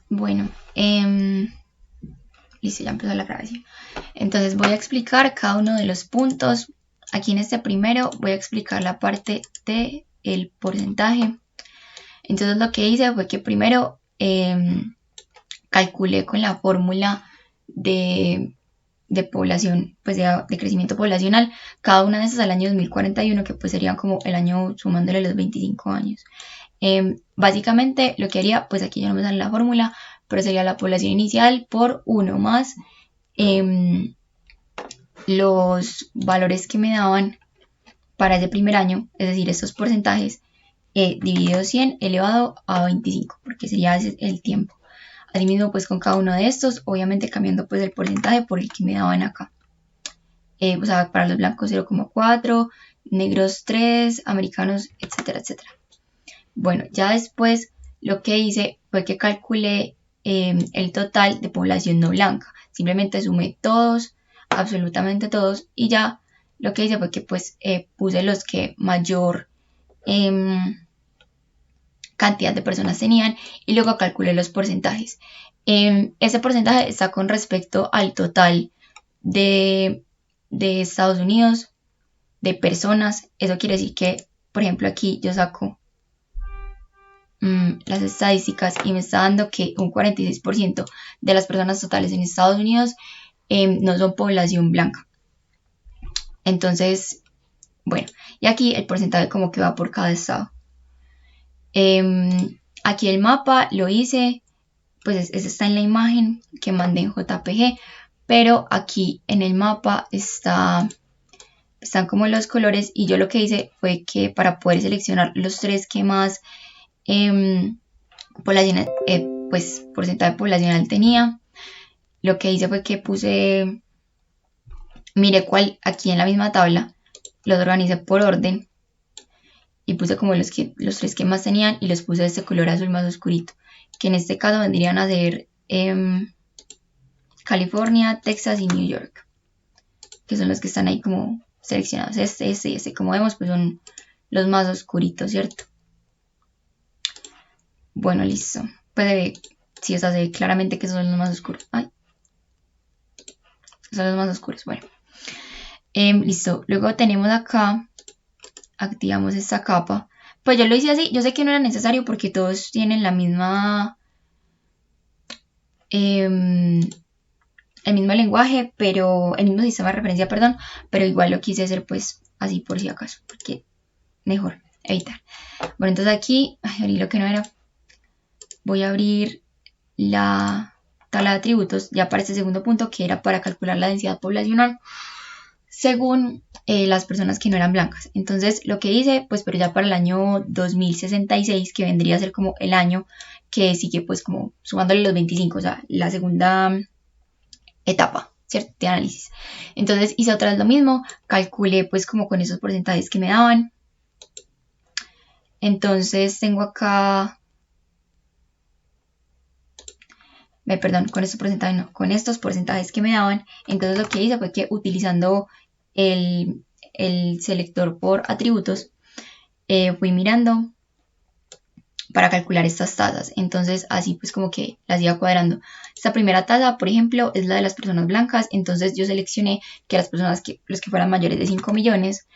Bueno, listo, ya empezó la grabación. Entonces voy a explicar cada uno de los puntos. Aquí en este primero voy a explicar la parte del porcentaje. Entonces lo que hice fue que primero calculé con la fórmula de población, pues de crecimiento poblacional, cada una de esas al año 2041, que pues serían como el año sumándole los 25 años. Básicamente lo que haría, pues aquí ya no me sale la fórmula, pero sería la población inicial por 1 más los valores que me daban para ese primer año, es decir, estos porcentajes, dividido 100 elevado a 25, porque sería ese el tiempo. Asimismo, pues con cada uno de estos, obviamente cambiando pues el porcentaje por el que me daban acá. O sea, para los blancos 0,4, negros 3, americanos, etcétera, etcétera. Bueno, ya después lo que hice fue que calculé el total de población no blanca. Simplemente sumé todos, absolutamente todos, y ya lo que hice fue que pues puse los que mayor cantidad de personas tenían y luego calculé los porcentajes. Ese porcentaje está con respecto al total de Estados Unidos, de personas. Eso quiere decir que, por ejemplo, aquí yo saco las estadísticas y me está dando que un 46% de las personas totales en Estados Unidos no son población blanca. Entonces, bueno, y aquí el porcentaje como que va por cada estado. Aquí el mapa lo hice, pues ese está en la imagen que mandé en JPG, pero aquí en el mapa están como los colores, y yo lo que hice fue que para poder seleccionar los tres que más población, pues porcentaje poblacional tenía, lo que hice fue que puse, mire cuál, aquí en la misma tabla, los organicé por orden y puse como los tres que más tenían y los puse de este color azul más oscurito, que en este caso vendrían a ser California, Texas y New York, que son los que están ahí como seleccionados. Este y este, como vemos, pues son los más oscuritos, ¿cierto? Bueno, listo. Pues sí, o sea, se ve claramente que son los más oscuros. Ay, son los más oscuros. Bueno, listo. Luego tenemos acá, activamos esta capa. Pues yo lo hice así. Yo sé que no era necesario porque todos tienen la misma, el mismo lenguaje, pero el mismo sistema de referencia, perdón, pero igual lo quise hacer pues así por si acaso, porque mejor evitar. Bueno, entonces aquí, abrí lo que no era. Voy a abrir la tabla de atributos ya para este segundo punto, que era para calcular la densidad poblacional según las personas que no eran blancas. Entonces lo que hice, pues pero ya para el año 2066, que vendría a ser como el año que sigue pues como sumándole los 25, o sea, la segunda etapa, ¿cierto? De análisis. Entonces hice otra vez lo mismo, calculé pues como con esos porcentajes que me daban. Entonces tengo acá, perdón, con estos porcentajes no, con estos porcentajes que me daban. Entonces lo que hice fue que utilizando el selector por atributos, fui mirando para calcular estas tasas. Entonces así pues como que las iba cuadrando. Esta primera tasa, por ejemplo, es la de las personas blancas. Entonces yo seleccioné que las personas los que fueran mayores de 5 millones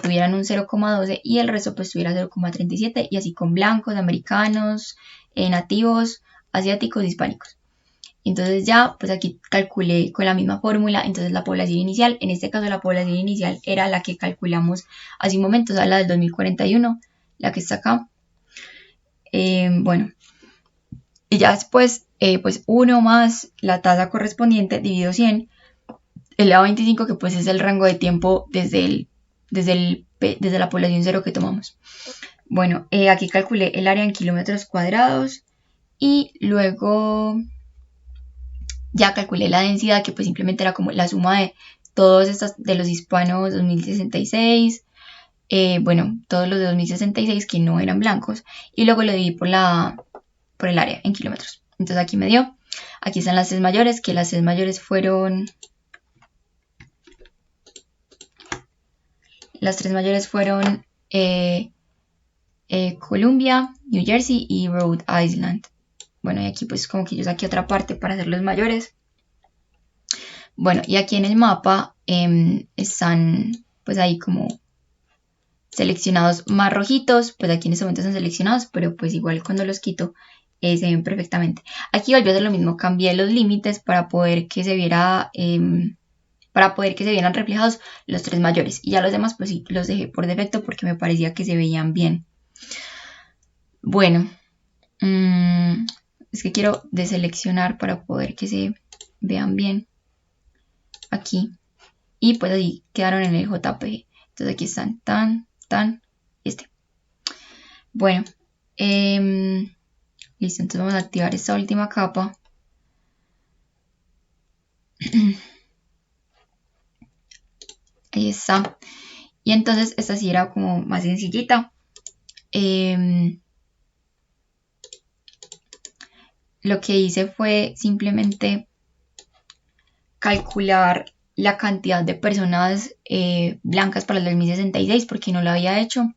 tuvieran un 0,12 y el resto pues tuviera 0,37, y así con blancos, americanos, nativos, asiáticos, hispánicos. Entonces ya pues aquí calculé con la misma fórmula. Entonces la población inicial, en este caso la población inicial era la que calculamos hace un momento, o sea, la del 2041, la que está acá. Bueno, y ya después, pues 1 más la tasa correspondiente dividido 100 elevado a 25, que pues es el rango de tiempo desde la población cero que tomamos. Bueno, aquí calculé el área en kilómetros cuadrados y luego ya calculé la densidad, que pues simplemente era como la suma de todos estos de los hispanos 2066, bueno, todos los de 2066 que no eran blancos, y luego lo dividí por el área en kilómetros. Entonces aquí me dio, aquí están las 3 mayores, que las 3 mayores fueron, Columbia, New Jersey y Rhode Island. Bueno, y aquí pues como que yo saqué otra parte para hacerlos mayores. Bueno, y aquí en el mapa están pues ahí como seleccionados más rojitos, pues aquí en este momento están seleccionados, pero pues igual cuando los quito se ven perfectamente. Aquí volví a hacer lo mismo, cambié los límites para poder que se viera, para poder que se vieran reflejados los tres mayores. Y ya los demás pues sí los dejé por defecto porque me parecía que se veían bien. Bueno, es que quiero deseleccionar para poder que se vean bien aquí. Y pues así quedaron en el JPG. Entonces aquí están este. Bueno, listo, entonces vamos a activar esta última capa. Ahí está. Y entonces esta sí era como más sencillita. Lo que hice fue simplemente calcular la cantidad de personas blancas para el 2066 porque no lo había hecho.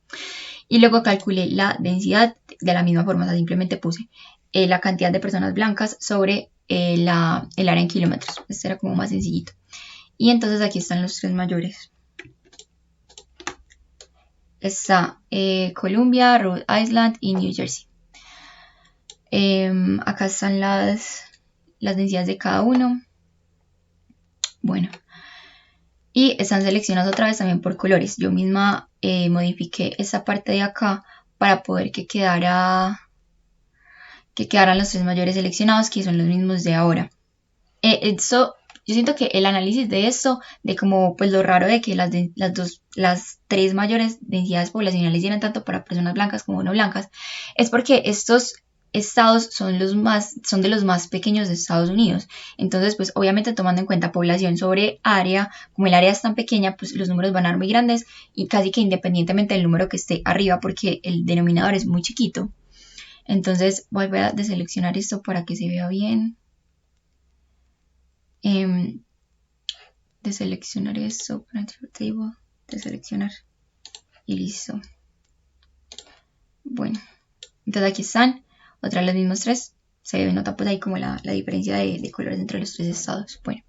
Y luego calculé la densidad de la misma forma, o sea, simplemente puse la cantidad de personas blancas sobre el área en kilómetros. Este era como más sencillito. Y entonces aquí están los tres mayores. Está Columbia, Rhode Island y New Jersey. Acá están las densidades de cada uno. Bueno. Y están seleccionados otra vez también por colores. Yo misma modifiqué esta parte de acá para poder que quedaran los tres mayores seleccionados, que son los mismos de ahora. Yo siento que el análisis de esto, de como pues lo raro de que las tres mayores densidades poblacionales dieran tanto para personas blancas como no blancas, es porque estos estados son de los más pequeños de Estados Unidos. Entonces, pues obviamente tomando en cuenta población sobre área, como el área es tan pequeña, pues los números van a dar muy grandes y casi que independientemente del número que esté arriba, porque el denominador es muy chiquito. Entonces voy a deseleccionar esto para que se vea bien. Deseleccionar esto, table, deseleccionar y listo. Bueno, entonces aquí están, otra vez los mismos tres. Se nota pues ahí como la diferencia de colores entre los tres estados. Bueno,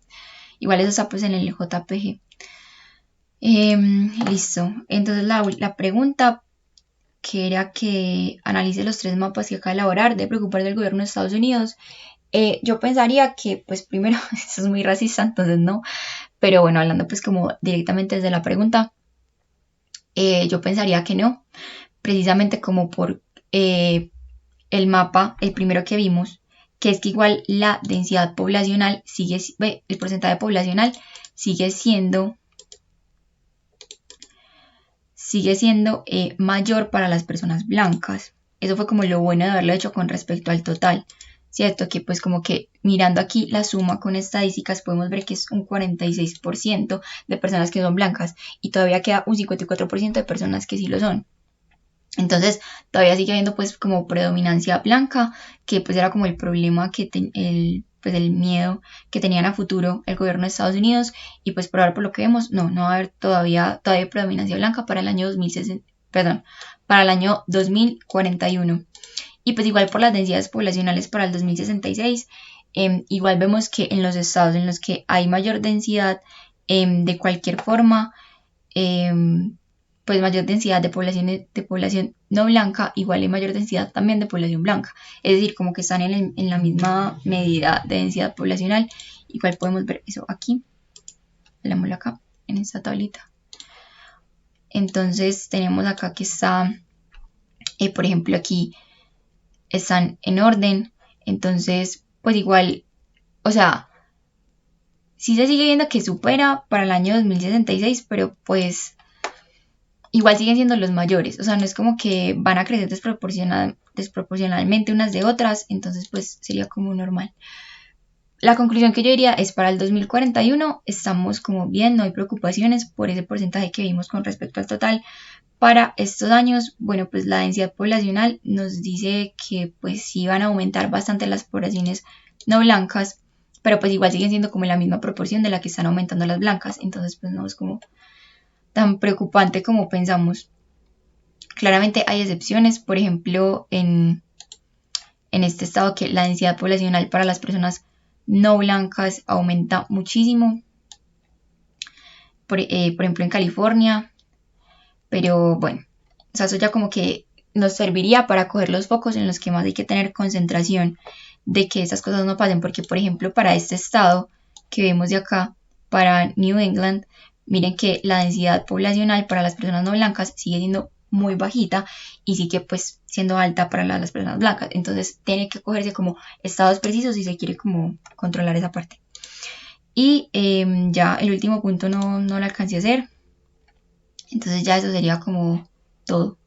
igual eso está pues en el JPG. Listo, entonces la pregunta que era que analice los tres mapas que acaba de elaborar de preocupar del gobierno de Estados Unidos. Yo pensaría que pues primero, eso es muy racista, entonces no, pero bueno, hablando pues como directamente desde la pregunta, yo pensaría que no, precisamente como por el mapa, el primero que vimos, que es que igual la densidad poblacional el porcentaje poblacional sigue siendo mayor para las personas blancas. Eso fue como lo bueno de haberlo hecho con respecto al total, ¿cierto? Que pues como que mirando aquí la suma con estadísticas podemos ver que es un 46% de personas que son blancas y todavía queda un 54% de personas que sí lo son. Entonces todavía sigue habiendo pues como predominancia blanca, que pues era como el problema que el miedo que tenían a futuro el gobierno de Estados Unidos, y pues por ahora por lo que vemos no va a haber todavía predominancia blanca para el año 2041. Y pues igual por las densidades poblacionales para el 2066, igual vemos que en los estados en los que hay mayor densidad, de cualquier forma, pues mayor densidad de población no blanca, igual hay mayor densidad también de población blanca. Es decir, como que están en la misma medida de densidad poblacional. Igual podemos ver eso aquí. Veámoslo acá, en esta tablita. Entonces tenemos acá que está, por ejemplo, aquí están en orden. Entonces, pues igual, o sea, sí se sigue viendo que supera para el año 2066, pero pues igual siguen siendo los mayores, o sea, no es como que van a crecer desproporcionalmente unas de otras, entonces pues sería como normal. La conclusión que yo diría es para el 2041 estamos como bien, no hay preocupaciones por ese porcentaje que vimos con respecto al total. Para estos años, bueno, pues la densidad poblacional nos dice que pues sí van a aumentar bastante las poblaciones no blancas, pero pues igual siguen siendo como la misma proporción de la que están aumentando las blancas, entonces pues no es como tan preocupante como pensamos. Claramente hay excepciones, por ejemplo, en en este estado que la densidad poblacional para las personas no blancas aumenta muchísimo. Por ejemplo, en California. Pero bueno, o sea, eso ya como que nos serviría para coger los focos en los que más hay que tener concentración de que esas cosas no pasen. Porque, por ejemplo, para este estado que vemos de acá, para New England, miren que la densidad poblacional para las personas no blancas sigue siendo muy bajita y sigue pues siendo alta para las personas blancas. Entonces tiene que cogerse como estados precisos si se quiere como controlar esa parte. Y ya el último punto no lo alcancé a hacer. Entonces ya eso sería como todo.